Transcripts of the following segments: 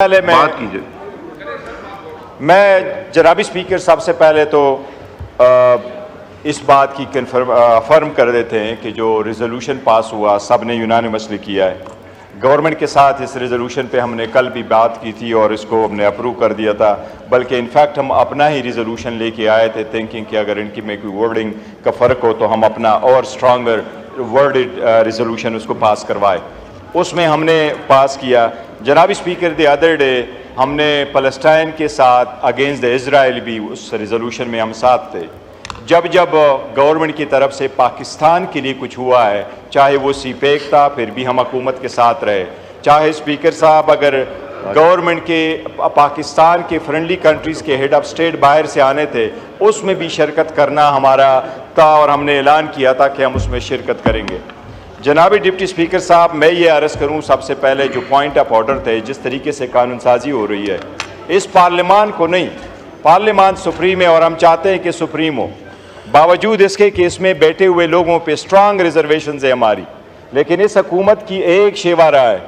पहले बात कीजिए। मैं जनाबी स्पीकर साहब से पहले तो इस बात की फर्म कर देते हैं कि जो रिजोल्यूशन पास हुआ सब ने यूनानिमसली किया है। गवर्नमेंट के साथ इस रिजोल्यूशन पे हमने कल भी बात की थी और इसको हमने अप्रूव कर दिया था, बल्कि इनफैक्ट हम अपना ही रिजोल्यूशन लेके आए थे थिंकिंग कि अगर इनकी में कोई वर्डिंग का फ़र्क हो तो हम अपना और स्ट्रॉन्गर वर्डेड रिजोल्यूशन उसको पास करवाए। उसमें हमने पास किया। जनाब स्पीकर द अदर डे हमने फ़लस्तीन के साथ अगेंस्ट द इजराइल भी उस रिजोल्यूशन में हम साथ थे। जब गवर्नमेंट की तरफ से पाकिस्तान के लिए कुछ हुआ है, चाहे वो सीपेक था, फिर भी हम हुकूमत के साथ रहे। चाहे स्पीकर साहब अगर गवर्नमेंट के पाकिस्तान के फ्रेंडली कंट्रीज़ के हेड ऑफ स्टेट बाहर से आने थे, उसमें भी शिरकत करना हमारा था और हमने ऐलान किया था कि हम उसमें शिरकत करेंगे। जनाब डिप्टी स्पीकर साहब, मैं ये अर्ज़ करूँ सबसे पहले जो पॉइंट ऑफ ऑर्डर थे, जिस तरीके से कानून साजी हो रही है, इस पार्लियामान को नहीं, पार्लियामान सुप्रीम है और हम चाहते हैं कि सुप्रीम हो। बावजूद इसके कि इसमें बैठे हुए लोगों पे स्ट्रांग रिजर्वेशन है हमारी, लेकिन इस हुकूमत की एक शेवा रहा है,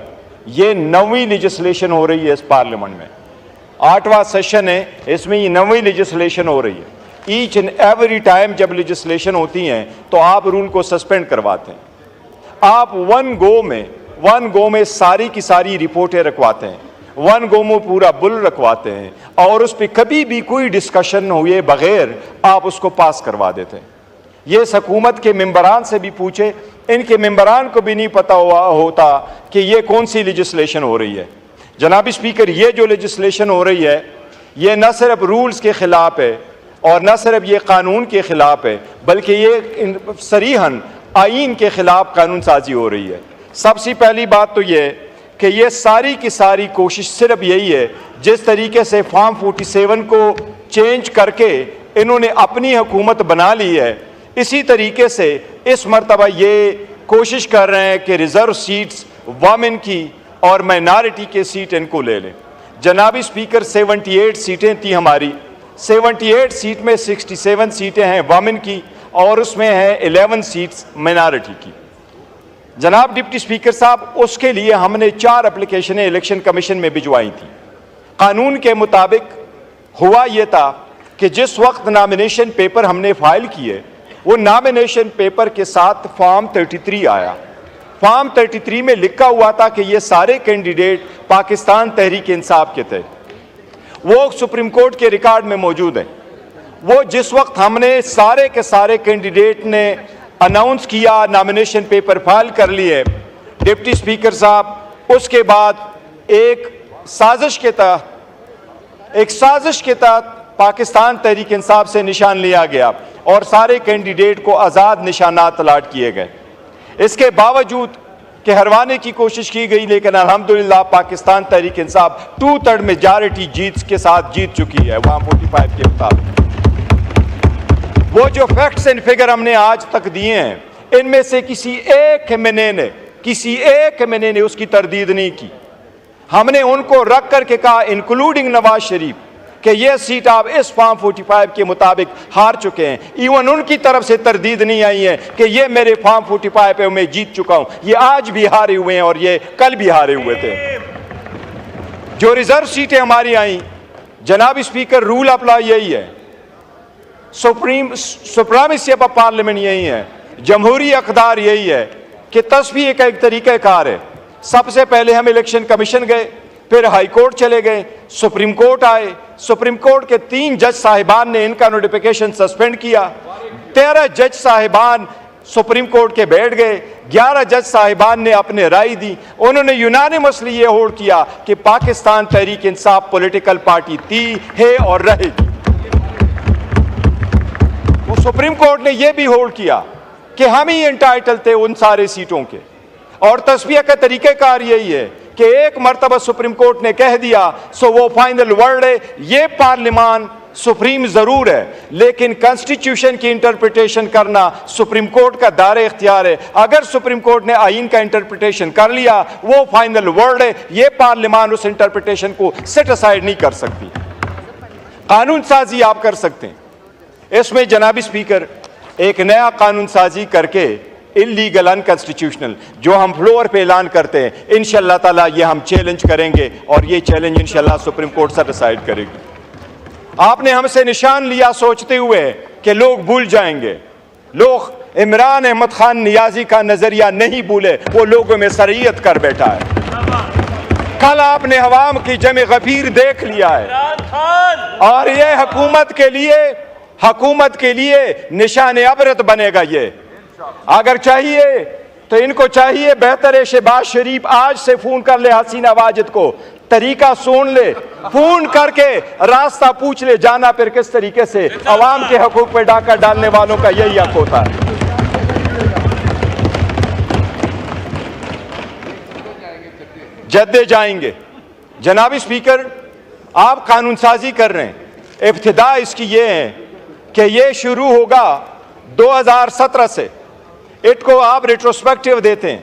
ये 9वीं लेजिस्लेशन हो रही है इस पार्लियामेंट में। 8वां सेशन है, इसमें ये 9वीं लेजिस्लेशन हो रही है। ईच एंड एवरी टाइम जब लेजिस्लेशन होती हैं तो आप रूल को सस्पेंड करवाते हैं। आप वन गो में सारी की सारी रिपोर्टें रखवाते हैं, वन गो में पूरा बुल रखवाते हैं और उस पर कभी भी कोई डिस्कशन हुए बगैर आप उसको पास करवा देते हैं। ये इस हुकूमत के मेंबरान से भी पूछे, इनके मेंबरान को भी नहीं पता होता कि ये कौन सी लेजिस्लेशन हो रही है। जनाब स्पीकर, ये जो लेजिस्लेशन हो रही है, ये न सिर्फ रूल्स के ख़िलाफ़ है और न सिर्फ ये कानून के ख़िलाफ़ है, बल्कि ये सरीहन आईन के ख़िलाफ़ कानून साजी हो रही है। सबसे पहली बात तो ये कि ये सारी की सारी कोशिश सिर्फ यही है, जिस तरीके से फॉर्म 47 को चेंज करके इन्होंने अपनी हुकूमत बना ली है, इसी तरीके से इस मरतबा ये कोशिश कर रहे हैं कि रिज़र्व सीट्स वमेन की और माइनॉरिटी के सीट इनको ले लें। जनाबी स्पीकर, 78 सीटें थी हमारी, 78 सीट में 67 सीटें हैं वमेन की और उसमें है 11 सीट्स माइनॉरिटी की। जनाब डिप्टी स्पीकर साहब, उसके लिए हमने 4 एप्लीकेशनें इलेक्शन कमीशन में भिजवाई थी। कानून के मुताबिक हुआ यह था कि जिस वक्त नॉमिनेशन पेपर हमने फाइल किए, वो नॉमिनेशन पेपर के साथ फॉर्म 33 आया। फॉर्म 33 में लिखा हुआ था कि ये सारे कैंडिडेट पाकिस्तान तहरीक इंसाफ के थे। वो सुप्रीम कोर्ट के रिकॉर्ड में मौजूद है। वो जिस वक्त हमने सारे के सारे कैंडिडेट ने अनाउंस किया, नॉमिनेशन पेपर फाइल कर लिए, डिप्टी स्पीकर साहब, उसके बाद एक साजिश के तहत पाकिस्तान तहरीक इंसाफ से निशान लिया गया और सारे कैंडिडेट को आज़ाद निशानात अलाट किए गए। इसके बावजूद कि हरवाने की कोशिश की गई, लेकिन अल्हम्दुलिल्लाह पाकिस्तान तहरीक इंसाफ 2/3 मेजॉरिटी के साथ जीत चुकी है वहाँ 45 के मुताबिक। वो जो फैक्ट्स एंड फिगर हमने आज तक दिए हैं, इनमें से किसी एक एमएनए ने उसकी तरदीद नहीं की। हमने उनको रख करके कहा, इंक्लूडिंग नवाज शरीफ, कि ये सीट आप इस फॉर्म 45 के मुताबिक हार चुके हैं। इवन उनकी तरफ से तरदीद नहीं आई है कि ये मेरे फॉर्म 45 पे मैं जीत चुका हूं। ये आज भी हारे हुए हैं और ये कल भी हारे हुए थे। जो रिजर्व सीटें हमारी आई, जनाब स्पीकर, रूल अप्लाई यही है, सुप्रीमेसी ऑफ पार्लियामेंट यही है, जमहूरी अक़दार यही है कि तस्वीर का एक तरीक़ाकार है। सबसे पहले हम इलेक्शन कमीशन गए, फिर हाई कोर्ट चले गए, सुप्रीम कोर्ट आए। सुप्रीम कोर्ट के 3 जज साहिबान ने इनका नोटिफिकेशन सस्पेंड किया। 13 जज साहिबान सुप्रीम कोर्ट के बैठ गए, 11 जज साहिबान ने अपने राय दी। उन्होंने यूनानिमसली ये होल्ड किया कि पाकिस्तान तहरीक इंसाफ पॉलिटिकल पार्टी थी, है और रहेगी। सुप्रीम कोर्ट ने यह भी होल्ड किया कि हम ही एंटाइटल थे उन सारे सीटों के, और तस्वीर का तरीक़ाकार यही है कि एक मरतबा सुप्रीम कोर्ट ने कह दिया सो वो फाइनल वर्ड है। ये पार्लियामान सुप्रीम जरूर है, लेकिन कॉन्स्टिट्यूशन की इंटरप्रिटेशन करना सुप्रीम कोर्ट का दायरे इख्तियार है। अगर सुप्रीम कोर्ट ने आईन का इंटरप्रिटेशन कर लिया, वो फाइनल वर्ड है। ये पार्लियामान उस इंटरप्रिटेशन को सेट असाइड नहीं कर सकती। कानून साजी आप कर सकते हैं। इसमें जनाबी स्पीकर, एक नया कानून साजी करके इलीगल, अनकॉन्स्टिट्यूशनल, जो हम फ्लोर पे ऐलान करते हैं, इंशाअल्लाह ताला ये हम चैलेंज करेंगे और ये चैलेंज इंशाअल्लाह सुप्रीम कोर्ट से डिसाइड करेगी। आपने हमसे निशान लिया सोचते हुए कि लोग भूल जाएंगे। लोग इमरान अहमद खान नियाजी का नजरिया नहीं भूले, वो लोगों में शरीयत कर बैठा है। कल आपने हवाम की जमे गफीर देख लिया है और ये हुकूमत के लिए निशान अबरत बनेगा। ये अगर चाहिए तो इनको चाहिए बेहतर है शहबाज शरीफ आज से फोन कर ले हसीना वाजिद को, तरीका सुन ले, फोन करके रास्ता पूछ ले, जाना फिर किस तरीके से। अवाम के हकूक पे डाका डालने वालों का यही हक होता है। जद्दे जाएंगे। जनाब स्पीकर, आप कानून साजी कर रहे हैं, इब्तिदा इसकी ये है कि ये शुरू होगा 2017 से। इसको आप रेट्रोस्पेक्टिव देते हैं,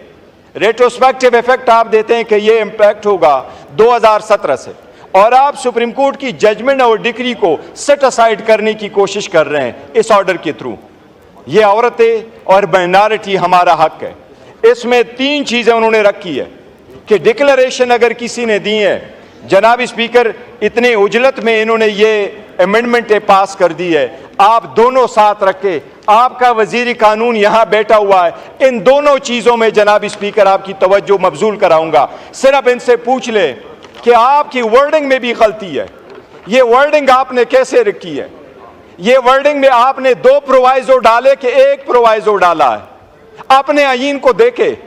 रेट्रोस्पेक्टिव इफेक्ट आप देते हैं कि ये इम्पैक्ट होगा 2017 से, और आप सुप्रीम कोर्ट की जजमेंट और डिक्री को सेट असाइड करने की कोशिश कर रहे हैं इस ऑर्डर के थ्रू। ये औरतें और माइनॉरिटी हमारा हक है। इसमें 3 चीजें उन्होंने रखी है कि डिक्लेरेशन अगर किसी ने दी है, जनाब स्पीकर इतने उजलत में इन्होंने ये अमेंडमेंट पास कर दी है, आप दोनों साथ रखे, आपका वजीर कानून यहां बैठा हुआ है, इन दोनों चीजों में जनाब स्पीकर आपकी तवज्जो मबजूल कराऊंगा। सिर्फ इनसे पूछ ले कि आपकी वर्डिंग में भी गलती है। ये वर्डिंग आपने कैसे रखी है? ये वर्डिंग में आपने 2 प्रोवाइजो डाले कि 1 प्रोवाइजो डाला है। अपने आईन को देखे,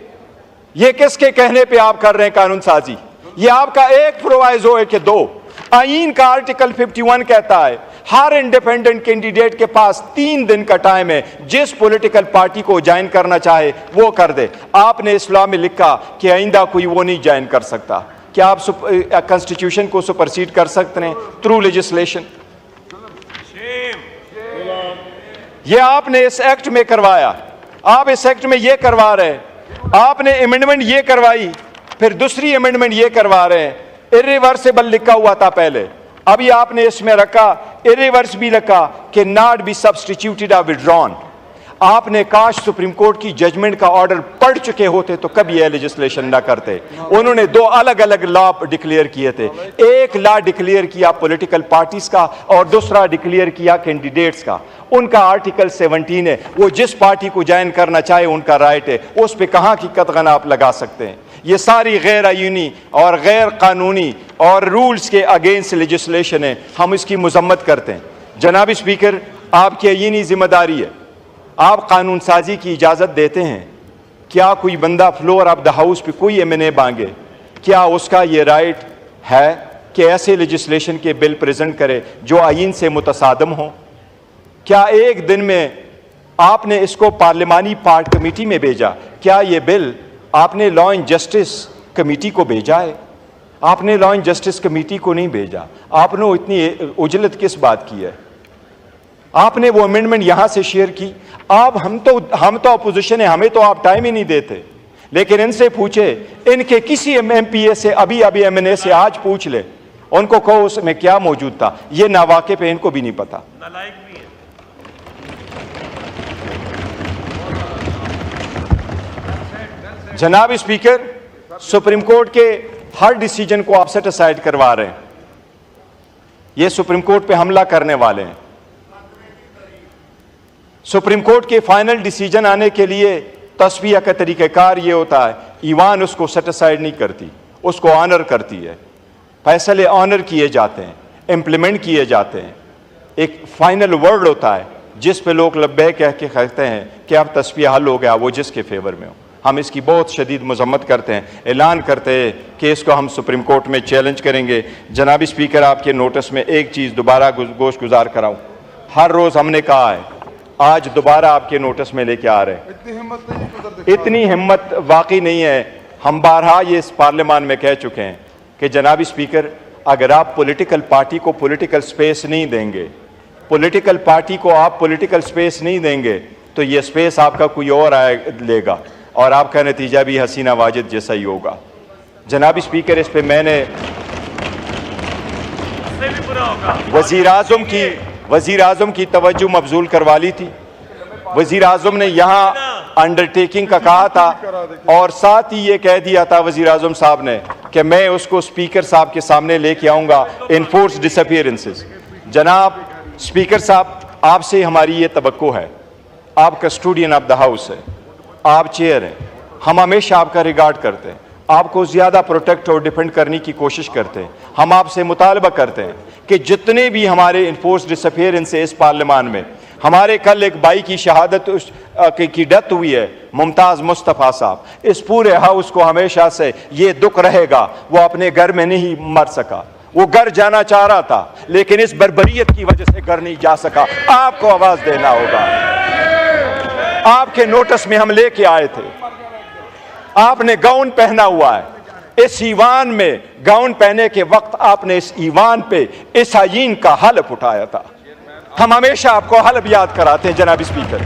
ये किसके कहने पे आप कर रहे हैं कानून साजी? ये आपका 1 प्रोवाइजो है कि 2? आईन का आर्टिकल 51 कहता है हर इंडिपेंडेंट कैंडिडेट के पास 3 दिन का टाइम है, जिस पॉलिटिकल पार्टी को ज्वाइन करना चाहे वो कर दे। आपने इस्लाम में लिखा कि आइंदा कोई वो नहीं ज्वाइन कर सकता। क्या आप कॉन्स्टिट्यूशन को सुपरसीड कर सकते हैं थ्रू लेजिस्लेशन? ये आपने इस एक्ट में करवाया, आप इस एक्ट में ये करवा रहे हैं। आपने अमेंडमेंट ये करवाई, फिर दूसरी अमेंडमेंट ये करवा रहे हैं। इरिवर्सिबल लिखा हुआ था पहले, अभी आपने इसमें रखा इरिवर्स भी रखा कि नॉट बी सब्स्टिट्यूटेड और विड्रॉन। आपने काश सुप्रीम कोर्ट की जजमेंट का ऑर्डर पढ़ चुके होते तो कभी यह लेजिस्लेशन ना करते। उन्होंने 2 अलग अलग लॉ डिक्लेयर किए थे। एक लॉ डिक्लेयर किया पॉलिटिकल पार्टीज का और दूसरा डिक्लेयर किया कैंडिडेट्स का। उनका आर्टिकल 17 है, वो जिस पार्टी को ज्वाइन करना चाहे उनका राइट है, उस पर कहाँ की कतगन आप लगा सकते हैं? ये सारी गैर आईनी और गैर कानूनी और रूल्स के अगेंस्ट लेजिस्लेशन है, हम इसकी मजम्मत करते हैं। जनाब स्पीकर, आपकी आईनी जिम्मेदारी है, आप कानून साजी की इजाज़त देते हैं। क्या कोई बंदा फ्लोर ऑफ द हाउस पे कोई M&A मांगे, क्या उसका ये राइट है कि ऐसे लेजिस्लेशन के बिल प्रेजेंट करे जो आईन से मुतसादम हो? क्या एक दिन में आपने इसको पार्लिमानी पार्ट कमेटी में भेजा? क्या ये बिल आपने लॉ एंड जस्टिस कमेटी को भेजा है? आपने लॉ एंड जस्टिस कमेटी को नहीं भेजा। आपने इतनी उजलत किस बात की है? आपने वो अमेंडमेंट यहां से शेयर की। आप हम तो अपोजिशन है, हमें तो आप टाइम ही नहीं देते। लेकिन इनसे पूछे, इनके किसी MPA से अभी M&A से आज पूछ ले, उनको कहो उसमें क्या मौजूद था। ये नावाके पे इनको भी नहीं पता। जनाब स्पीकर, सुप्रीम कोर्ट के हर डिसीजन को आप सेट असाइड करवा रहे हैं। ये सुप्रीम कोर्ट पे हमला करने वाले हैं। सुप्रीम कोर्ट के फाइनल डिसीजन आने के लिए तस्वीर का तरीक़ाकार ये होता है, ईवान उसको सेट असाइड नहीं करती, उसको ऑनर करती है। फैसले ऑनर किए जाते हैं, इम्प्लीमेंट किए जाते हैं। एक फाइनल वर्ड होता है जिस पे लोग लब्बैक कह के कहते हैं कि अब तस्वीर हल हो गया, वो जिसके फेवर में हो। हम इसकी बहुत शदीद मजम्मत करते हैं, ऐलान करते हैं कि इसको हम सुप्रीम कोर्ट में चैलेंज करेंगे। जनाब स्पीकर, आपके नोटिस में एक चीज़ दोबारा गोश गुजार कराऊँ। हर रोज़ हमने कहा है, आज दोबारा आपके नोटिस में लेके आ रहे हैं। इतनी हिम्मत वाकई नहीं है। हम बारहा ये इस पार्लियामान में कह चुके हैं कि जनाब स्पीकर, अगर आप पॉलिटिकल पार्टी को पॉलिटिकल स्पेस नहीं देंगे, पॉलिटिकल पार्टी को आप पॉलिटिकल स्पेस नहीं देंगे, तो ये स्पेस आपका कोई और लेगा और आपका नतीजा भी हसीना वाजिद जैसा ही होगा। जनाब स्पीकर, इस पे मैंने वज़ीर आज़म की तवज्जो मबजूल करवा ली थी। वज़ीर आज़म ने यहाँ अंडरटेकिंग का कहा था और साथ ही ये कह दिया था वज़ीर आज़म साहब ने कि मैं उसको स्पीकर साहब के सामने लेके आऊँगा इनफोर्स डिसअपीयरेंसेस। जनाब स्पीकर साहब, आपसे हमारी ये तवक्को है, आप कस्टोडियन ऑफ द हाउस है, आप चेयर हैं, हम हमेशा आपका रिगार्ड करते हैं, आपको ज़्यादा प्रोटेक्ट और डिफेंड करने की कोशिश करते हैं। हम आपसे मुतालबा करते हैं कि जितने भी हमारे इन्फोर्स डिसअपीयरेंस इस पार्लियामान में, हमारे कल एक भाई की शहादत की डेथ हुई है, मुमताज़ मुस्तफ़ा साहब, इस पूरे हाउस को हमेशा से ये दुख रहेगा वो अपने घर में नहीं मर सका, वो घर जाना चाह रहा था लेकिन इस बर्बरियत की वजह से घर नहीं जा सका। आपको आवाज़ देना होगा। आपके नोटिस में हम लेके आए थे, आपने गाउन पहना हुआ है, इस ईवान में गाउन पहने के वक्त आपने इस ईवान पे इस आईन का हलफ उठाया था। हम हमेशा आपको हलफ याद कराते हैं जनाब स्पीकर,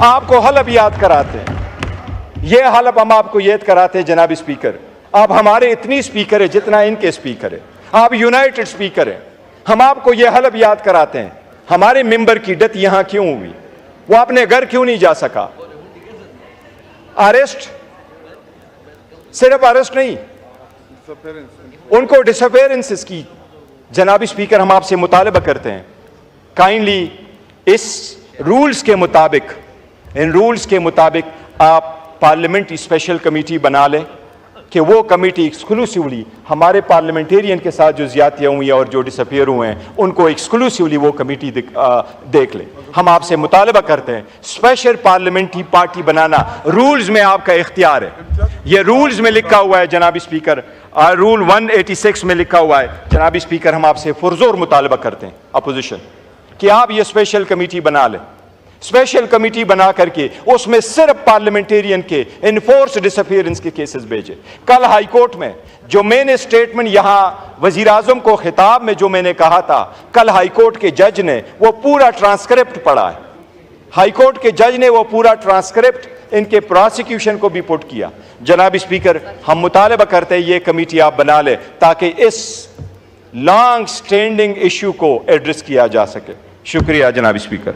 आपको हलफ याद कराते हैं। यह हलफ हम आपको याद कराते हैं जनाब स्पीकर। आप हमारे इतनी स्पीकर है जितना इनके स्पीकर है, आप यूनाइटेड स्पीकर हैं। हम आपको यह हलफ याद कराते हैं, हमारे मेंबर की डेथ यहां क्यों हुई, वो अपने घर क्यों नहीं जा सका। अरेस्ट, सिर्फ अरेस्ट नहीं, उनको डिसअपीयरेंसेस की जनाब स्पीकर हम आपसे मुतालबा करते हैं, काइंडली इस रूल्स के मुताबिक, इन रूल्स के मुताबिक आप पार्लियामेंट्री स्पेशल कमेटी बना लें कि वो कमेटी एक्सक्लूसिवली हमारे पार्लियामेंटेरियन के साथ जो ज़्यादतियाँ हुई हैं और जो डिसअपीयर हुए हैं उनको एक्सक्लूसिवली वो कमेटी देख ले। हम आपसे मुतालबा करते हैं स्पेशल पार्लियामेंट्री पार्टी बनाना रूल्स में आपका इख्तियार है। ये रूल्स में लिखा हुआ है जनाब स्पीकर, रूल 186 में लिखा हुआ है जनाब स्पीकर। हम आपसे पुरजोर मुतालबा करते हैं अपोजिशन कि आप ये स्पेशल कमेटी बना लें, स्पेशल कमेटी बना करके उसमें सिर्फ पार्लियामेंटेरियन के इनफोर्स डिसअपीयरेंस के केसेस भेजे। कल हाई कोर्ट में जो मैंने स्टेटमेंट यहां वजीर आजम को खिताब में जो मैंने कहा था, कल हाई कोर्ट के जज ने वो पूरा ट्रांसक्रिप्ट पढ़ा है। हाई कोर्ट के जज ने वो पूरा ट्रांसक्रिप्ट इनके प्रोसिक्यूशन को भी पुट किया। जनाब स्पीकर, हम मुतालबा करते हैं ये कमेटी आप बना ले ताकि इस लॉन्ग स्टैंडिंग इशू को एड्रेस किया जा सके। शुक्रिया जनाब स्पीकर।